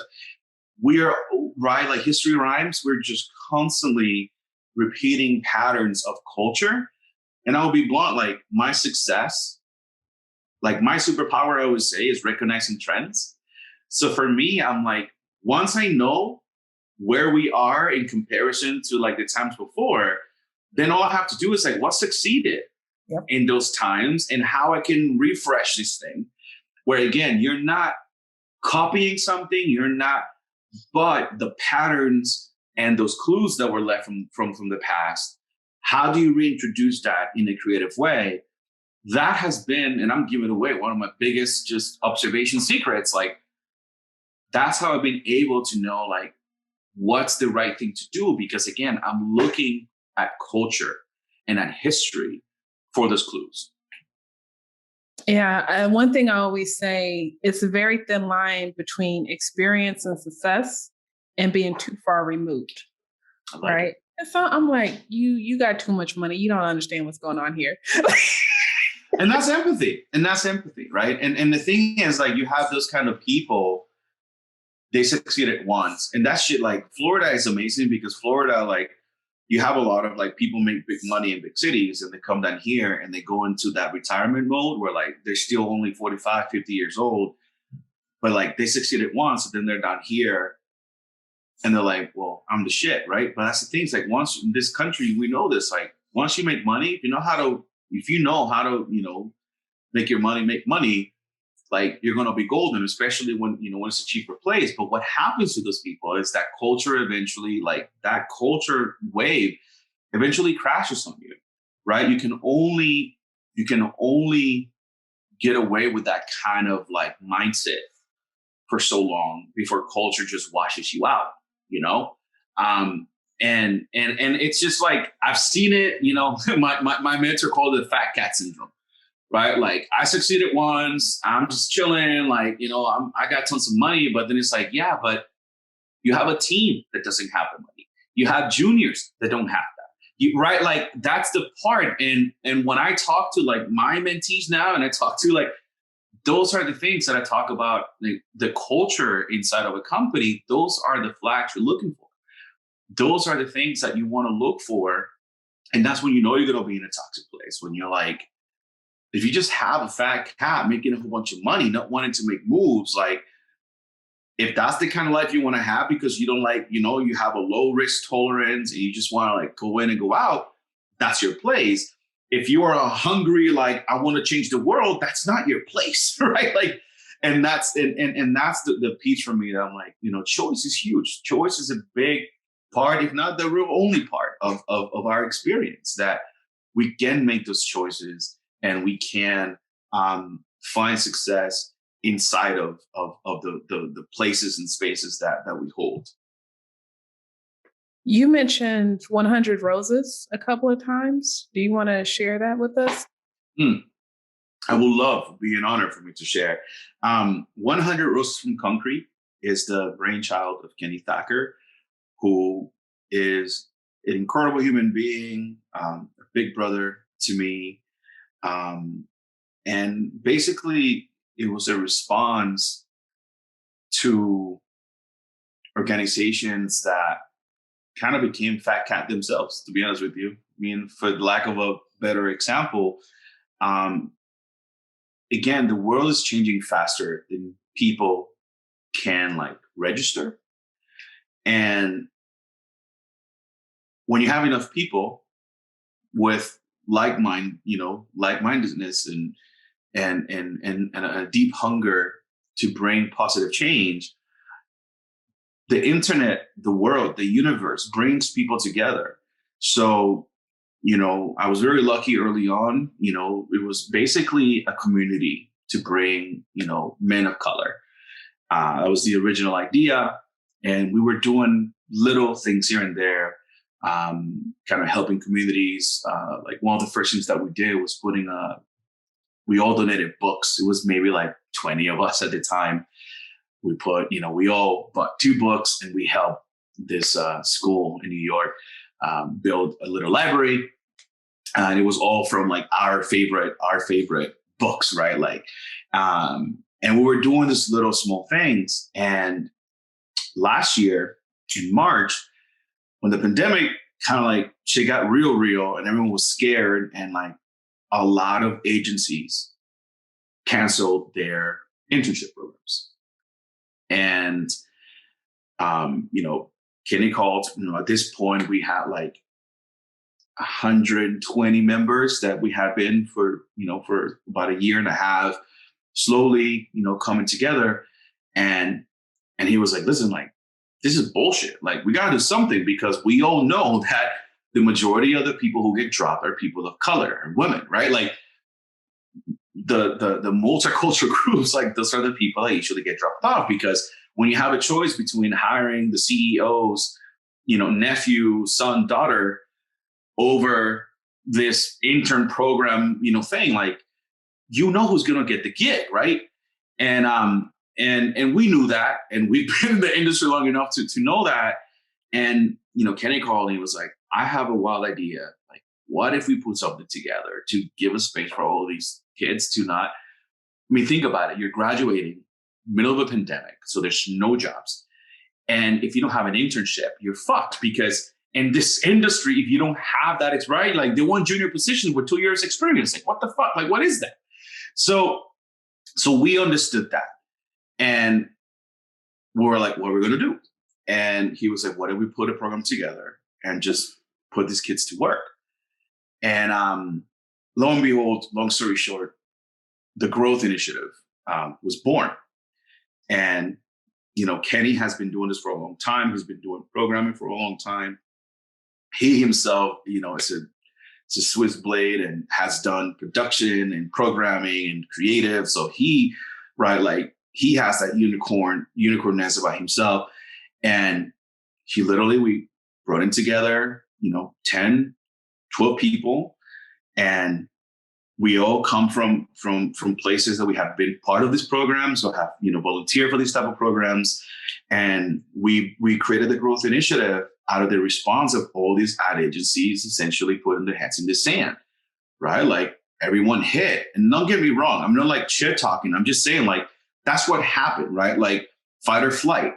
Speaker 2: We're right, like history rhymes. We're just constantly repeating patterns of culture. And I'll be blunt, like my success, like my superpower, I always say, is recognizing trends. So for me, I'm like, once I know where we are in comparison to like the times before, then all I have to do is like, what succeeded in those times and how I can refresh this thing. Where again, you're not copying something, but the patterns and those clues that were left from the past, how do you reintroduce that in a creative way? That has been, and I'm giving away one of my biggest just observation secrets. Like, that's how I've been able to know like what's the right thing to do, because again, I'm looking at culture and at history for those clues.
Speaker 1: Yeah. One thing I always say, it's a very thin line between experience and success and being too far removed. Right. And so I'm like, you got too much money. You don't understand what's going on here.
Speaker 2: And that's empathy. Right. And the thing is, like, you have those kind of people, they succeed at once. And that shit, like, Florida is amazing because Florida, like, you have a lot of like people make big money in big cities and they come down here and they go into that retirement mode where like they're still only 45, 50 years old, but like they succeeded once, and then they're down here and they're like, well, I'm the shit, right? But that's the thing. It's like once in this country, we know this, like once you make money, if you know how to, make your money, make money, like you're going to be golden, especially when it's a cheaper place. But what happens to those people is that culture eventually, like that culture wave eventually crashes on you, right? You can only get away with that kind of like mindset for so long before culture just washes you out, and it's just like, I've seen it, my mentor called it the fat cat syndrome, right? Like I succeeded once, I'm just chilling, like, I got tons of money, but then it's like, yeah, but you have a team that doesn't have the money. You have juniors that don't have that. Right? Like that's the part. And when I talk to like my mentees now, and I talk to like, those are the things that I talk about, like the culture inside of a company. Those are the flags you're looking for. Those are the things that you want to look for. And that's when you're going to be in a toxic place. When you're like, if you just have a fat cat making a whole bunch of money, not wanting to make moves, like if that's the kind of life you want to have because you don't like, you have a low risk tolerance and you just want to like go in and go out, that's your place. If you are a hungry, like I want to change the world, that's not your place, right? Like, and that's the piece for me that I'm like, choice is huge. Choice is a big part, if not the real only part of our experience, that we can make those choices and we can find success inside of the places and spaces that we hold.
Speaker 1: You mentioned 100 Roses a couple of times. Do you want to share that with us?
Speaker 2: I would love, it'd be an honor for me to share. 100 Roses from Concrete is the brainchild of Kenny Thacker, who is an incredible human being, a big brother to me. And basically, it was a response to organizations that kind of became fat cat themselves, to be honest with you. I mean, for lack of a better example, again, the world is changing faster than people can like register. And when you have enough people with like-mindedness and a deep hunger to bring positive change, the internet, the world, the universe brings people together. So, I was very lucky early on. It was basically a community to bring, men of color. That was the original idea. And we were doing little things here and there, kind of helping communities. Like one of the first things that we did was we all donated books. It was maybe like 20 of us at the time. We we all bought 2 books and we helped this school in New York build a little library. And it was all from like our favorite books, right? Like, and we were doing this little small things. And last year in March, when the pandemic kind of like shit got real and everyone was scared, and like a lot of agencies canceled their internship programs. And, Kenny called, at this point we had like 120 members that we had been for about a year and a half, slowly, coming together. And he was like, listen, like, this is bullshit. Like, we got to do something, because we all know that the majority of the people who get dropped are people of color and women, right? Like the multicultural groups, like those are the people that usually get dropped off, because when you have a choice between hiring the CEO's, nephew, son, daughter over this intern program, thing, like, who's going to get the gig, right? And we knew that, and we've been in the industry long enough to know that. And, Kenny called and he was like, I have a wild idea. Like, what if we put something together to give a space for all of these kids to not, think about it. You're graduating middle of a pandemic, so there's no jobs. And if you don't have an internship, you're fucked, because in this industry, if you don't have that, it's right. Like they want junior positions with 2 years experience. Like what the fuck? Like what is that? So we understood that, and we were like, what are we going to do? And he was like, what if we put a program together and just put these kids to work? And lo and behold, long story short, the Growth Initiative was born. And, Kenny has been doing this for a long time. He's been doing programming for a long time. He himself, is a Swiss blade and has done production and programming and creative. So he has that unicornness about himself. And we brought in together, 10, 12 people. And we all come from places that we have been part of this program. So have, volunteered for these type of programs. And we created the Growth Initiative out of the response of all these ad agencies essentially putting their heads in the sand, right? Like everyone hit. And don't get me wrong, I'm not like shit talking. I'm just saying like, that's what happened, right? Like fight or flight.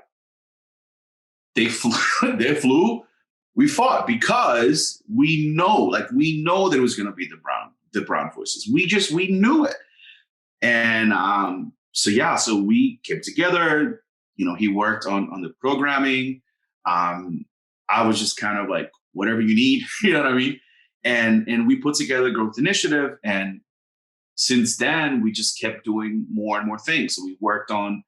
Speaker 2: They flew, we fought because we know that it was going to be the brown voices. We knew it. And so we came together, he worked on the programming. I was just kind of like, whatever you need, you know what I mean? And we put together the Growth Initiative. And since then, we just kept doing more and more things. So we worked on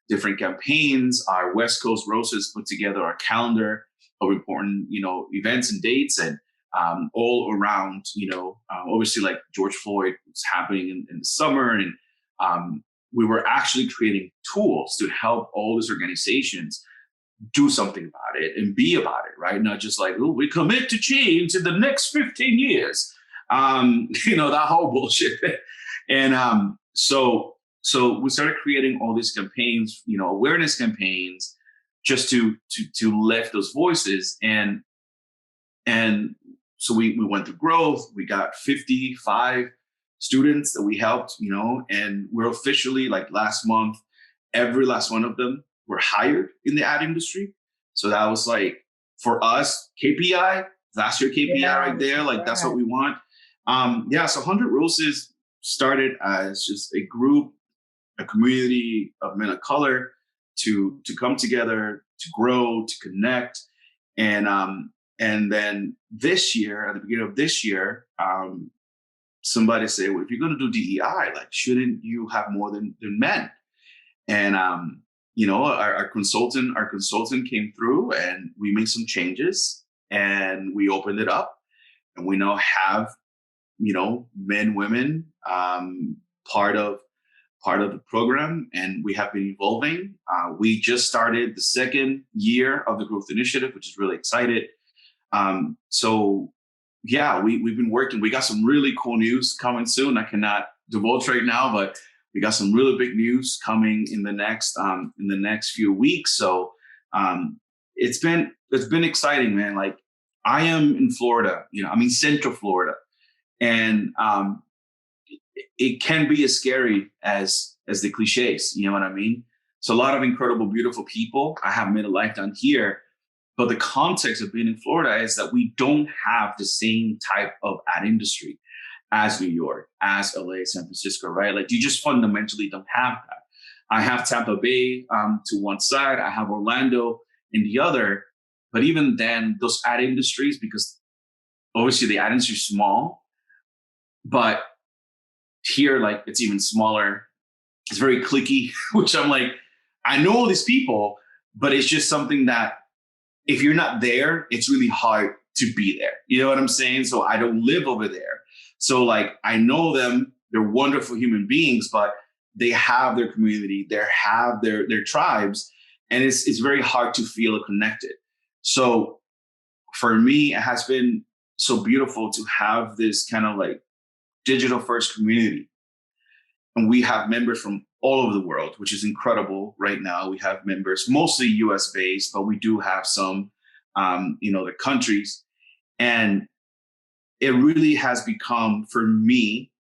Speaker 2: different campaigns. Our West Coast Roses put together our calendar of important, events and dates, and all around, obviously like George Floyd was happening in the summer. And we were actually creating tools to help all these organizations do something about it and be about it, right? Not just like, oh, we commit to change in the next 15 years. That whole bullshit. And so we started creating all these campaigns, awareness campaigns, just to lift those voices. And so we went through growth. We got 55 students that we helped, and we're officially, like last month, every last one of them were hired in the ad industry. So that was like, for us, KPI, that's your KPI right there. Like that's what we want. So 100 Roses started as just a group, a community of men of color to come together, to grow, to connect. And then this year, at the beginning of this year, somebody said, well, if you're going to do DEI, like, shouldn't you have more than men? And, our consultant came through and we made some changes and we opened it up, and we now have, men, women, part of the program, and we have been evolving. We just started the second year of the Growth Initiative, which is really excited. We've been working. We got some really cool news coming soon. I cannot divulge right now, but we got some really big news coming in the next few weeks. So it's been exciting, man. Like I am in Florida, I'm in Central Florida, and it can be as scary as the cliches, you know what I mean? So a lot of incredible, beautiful people I have made a life down here. But the context of being in Florida is that we don't have the same type of ad industry as New York, as LA, San Francisco, right? Like you just fundamentally don't have that. I have Tampa Bay to one side, I have Orlando in the other. But even then, those ad industries, because obviously the ad industry is small, but here, like it's even smaller. It's very cliquey, which I'm like, I know all these people, but it's just something that if you're not there, it's really hard to be there. You know what I'm saying? So I don't live over there. So like, I know them, they're wonderful human beings, but they have their community, they have their tribes, and it's very hard to feel connected. So for me, it has been so beautiful to have this kind of like digital first community. And we have members from all over the world, which is incredible right now. We have members mostly US based, but we do have some, the countries. And it really has become, for me,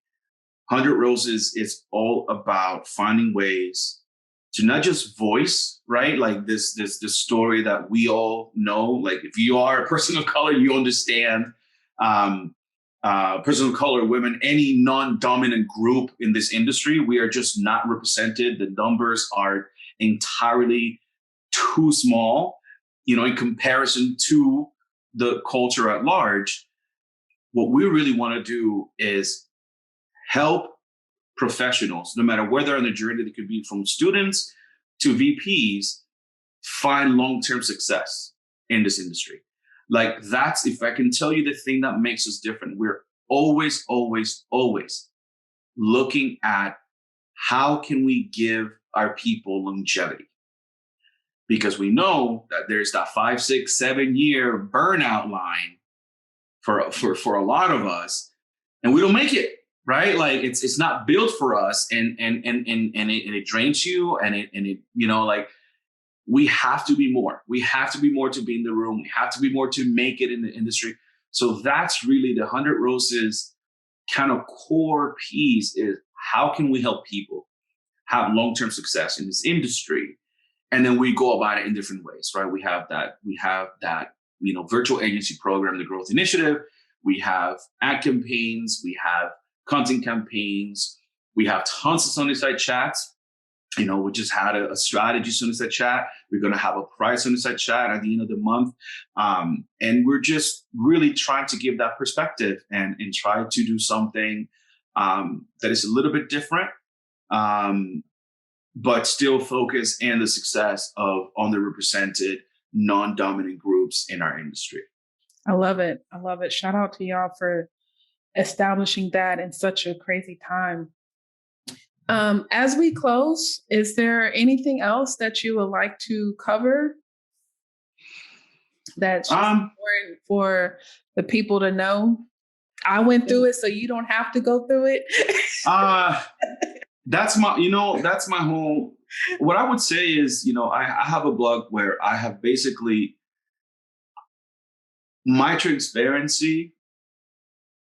Speaker 2: 100 Roses is all about finding ways to not just voice, right? Like this story that we all know. Like if you are a person of color, you understand. Person of color, women, any non-dominant group in this industry, we are just not represented. The numbers are entirely too small, in comparison to the culture at large. What we really want to do is help professionals, no matter where they're on the journey, they could be from students to VPs, find long-term success in this industry. Like that's, if I can tell you the thing that makes us different, we're always, always, always looking at how can we give our people longevity? Because we know that there's that 5, 6, 7 year burnout line for a lot of us, and we don't make it. Right, like it's not built for us, and it drains you, and it like we have to be more. We have to be more to be in the room. We have to be more to make it in the industry. So that's really the 100 Roses kind of core piece: is how can we help people have long-term success in this industry? And then we go about it in different ways, right? We have that virtual agency program, the Growth Initiative. We have ad campaigns. We have content campaigns. We have tons of Sunnyside chats. We just had a strategy Sunnyside chat. We're going to have a price Sunnyside chat at the end of the month. And we're just really trying to give that perspective and try to do something that is a little bit different, but still focus on the success of underrepresented, non-dominant groups in our industry.
Speaker 1: I love it. I love it. Shout out to y'all for establishing that in such a crazy time. As we close, is there anything else that you would like to cover that's important for the people to know? I went through it, so you don't have to go through it.
Speaker 2: That's my whole, what I would say is, I have a blog where I have basically my transparency.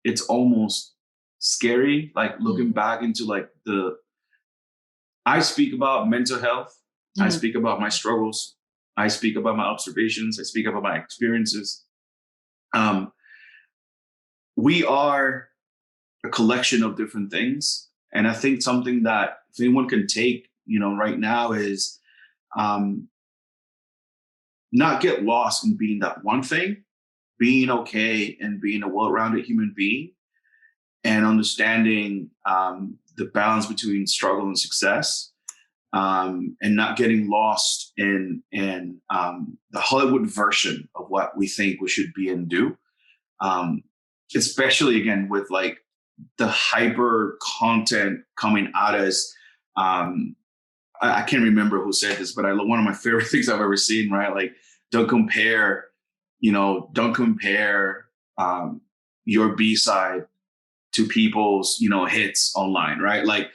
Speaker 2: It's almost scary, like looking back into like I speak about mental health. I speak about my struggles. I speak about my observations. I speak about my experiences. We are a collection of different things. And I think something that if anyone can take, right now is not get lost in being that one thing, being okay and being a well-rounded human being, and understanding the balance between struggle and success, and not getting lost in the Hollywood version of what we think we should be and do. Especially again with like the hyper content coming at us. I can't remember who said this, but one of my favorite things I've ever seen, right? Like don't compare your B-side to people's, hits online, right? Like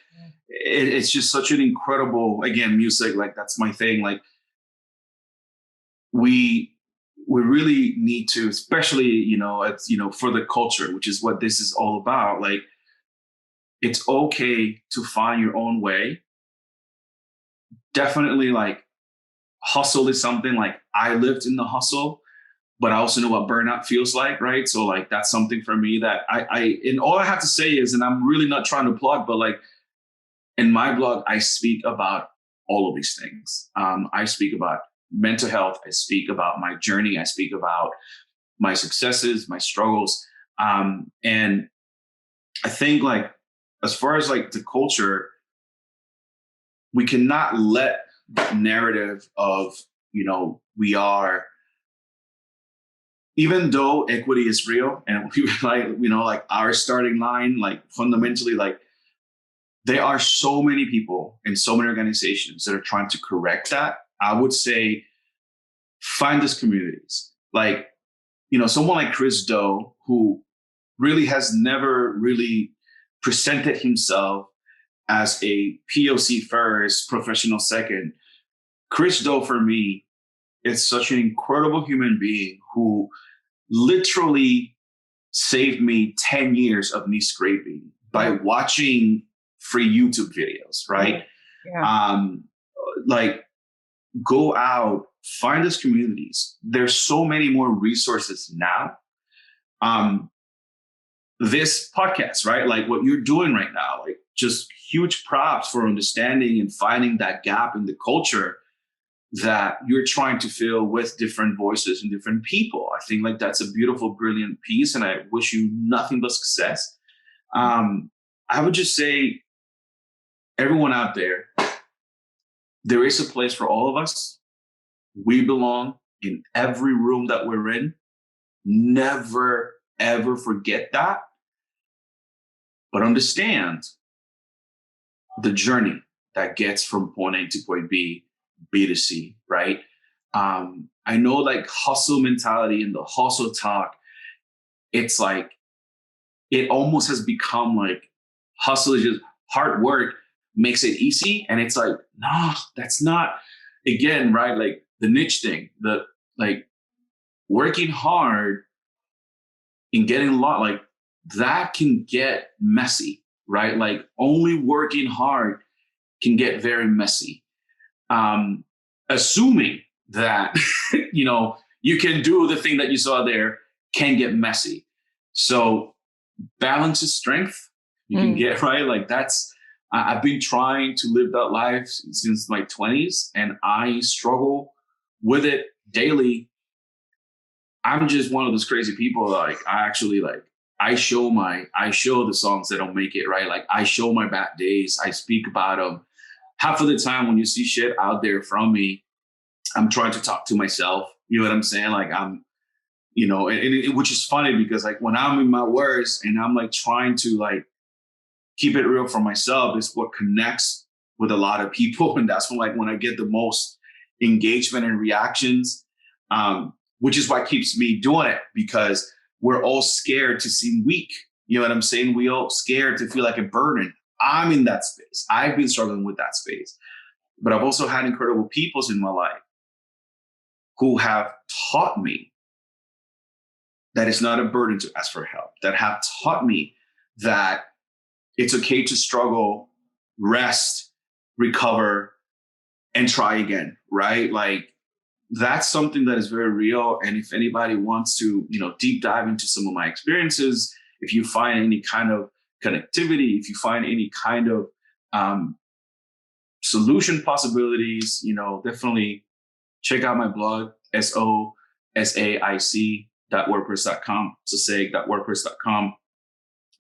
Speaker 2: it's just such an incredible, again, music, like that's my thing. Like we really need to, especially, it's, for the culture, which is what this is all about. Like it's okay to find your own way. Definitely like hustle is something like I lived in the hustle, but I also know what burnout feels like, right? So like, that's something for me that and all I have to say is, and I'm really not trying to plug, but like in my blog, I speak about all of these things. I speak about mental health. I speak about my journey. I speak about my successes, my struggles. And I think like, as far as like the culture, we cannot let the narrative of, we are, even though equity is real and we like, like our starting line, like fundamentally, like there are so many people in so many organizations that are trying to correct that. I would say find these communities, like, someone like Chris Do, who really has never really presented himself as a POC first, professional second. Chris Do, for me, is such an incredible human being who literally saved me 10 years of knee scraping by watching free YouTube videos, right? Yeah. like go out, find those communities. There's so many more resources now. This podcast, right? Like what you're doing right now, like just huge props for understanding and finding that gap in the culture that you're trying to fill with different voices and different people. I think like that's a beautiful, brilliant piece. And I wish you nothing but success. I would just say, everyone out there is a place for all of us. We belong in every room that we're in. Never, ever forget that. But understand the journey that gets from point A to point B, B to C, right? I know like hustle mentality and the hustle talk, it's like, it almost has become like hustle is just hard work makes it easy. And it's like, no, that's not, again, right? Like the niche thing, the like working hard and getting a lot, like that can get messy, right? Like only working hard can get very messy. Assuming that, you can do the thing that you saw there can get messy. So balance is strength. You can get, right? Like I've been trying to live that life since my 20s and I struggle with it daily. I'm just one of those crazy people. Like I show the songs that don't make it, right? Like I show my bad days. I speak about them. Half of the time when you see shit out there from me, I'm trying to talk to myself. You know what I'm saying? Like I'm, which is funny because like when I'm in my words and I'm like trying to like keep it real for myself is what connects with a lot of people. And that's when I get the most engagement and reactions, which is what keeps me doing it, because we're all scared to seem weak. You know what I'm saying? We all scared to feel like a burden. I'm in that space. I've been struggling with that space, but I've also had incredible peoples in my life who have taught me that it's not a burden to ask for help, that have taught me that it's okay to struggle, rest, recover, and try again, right? Like that's something that is very real. And if anybody wants to, deep dive into some of my experiences, if you find any kind of connectivity, if you find any kind of solution possibilities, definitely check out my blog, sosaic.wordpress.com, sosaic.wordpress.com.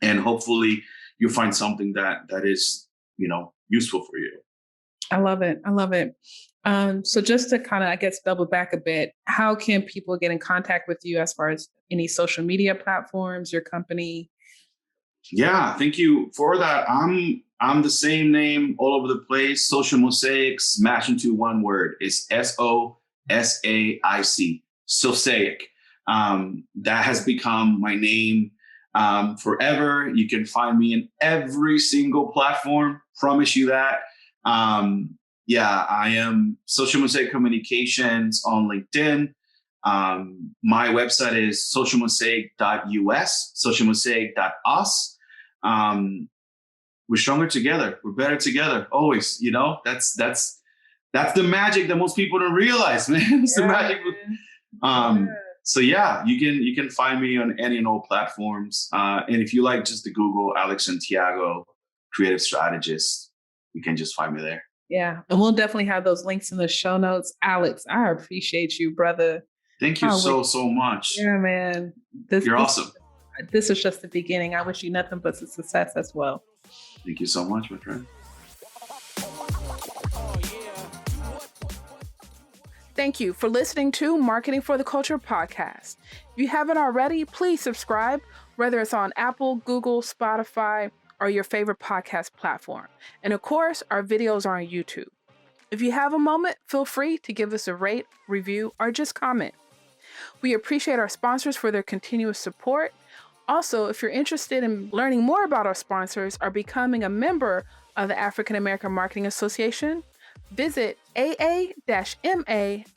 Speaker 2: And hopefully you'll find something that is, useful for you.
Speaker 1: I love it. So just to kind of, double back a bit, how can people get in contact with you as far as any social media platforms, your company?
Speaker 2: Yeah, thank you for that. I'm the same name all over the place. Social Mosaic, smash into one word. It's SOSAIC, Sosaic. That has become my name forever. You can find me in every single platform. Promise you that. I am Social Mosaic Communications on LinkedIn. My website is socialmosaic.us, socialmosaic.us. We're stronger together. We're better together. Always, that's the magic that most people don't realize, man. It's the magic. So yeah, you can find me on any and all platforms. And if you like just to Google Alex Santiago, creative strategist, you can just find me there.
Speaker 1: Yeah. And we'll definitely have those links in the show notes. Alex, I appreciate you, brother.
Speaker 2: Thank you so much.
Speaker 1: Yeah, man.
Speaker 2: You're awesome.
Speaker 1: This is just the beginning. I wish you nothing but success as well.
Speaker 2: Thank you so much, my friend.
Speaker 1: Thank you for listening to Marketing for the Culture podcast. If you haven't already, please subscribe, whether it's on Apple, Google, Spotify, or your favorite podcast platform. And of course, our videos are on YouTube. If you have a moment, feel free to give us a rate, review, or just comment. We appreciate our sponsors for their continuous support. Also, if you're interested in learning more about our sponsors or becoming a member of the African American Marketing Association, visit aa-ma.org.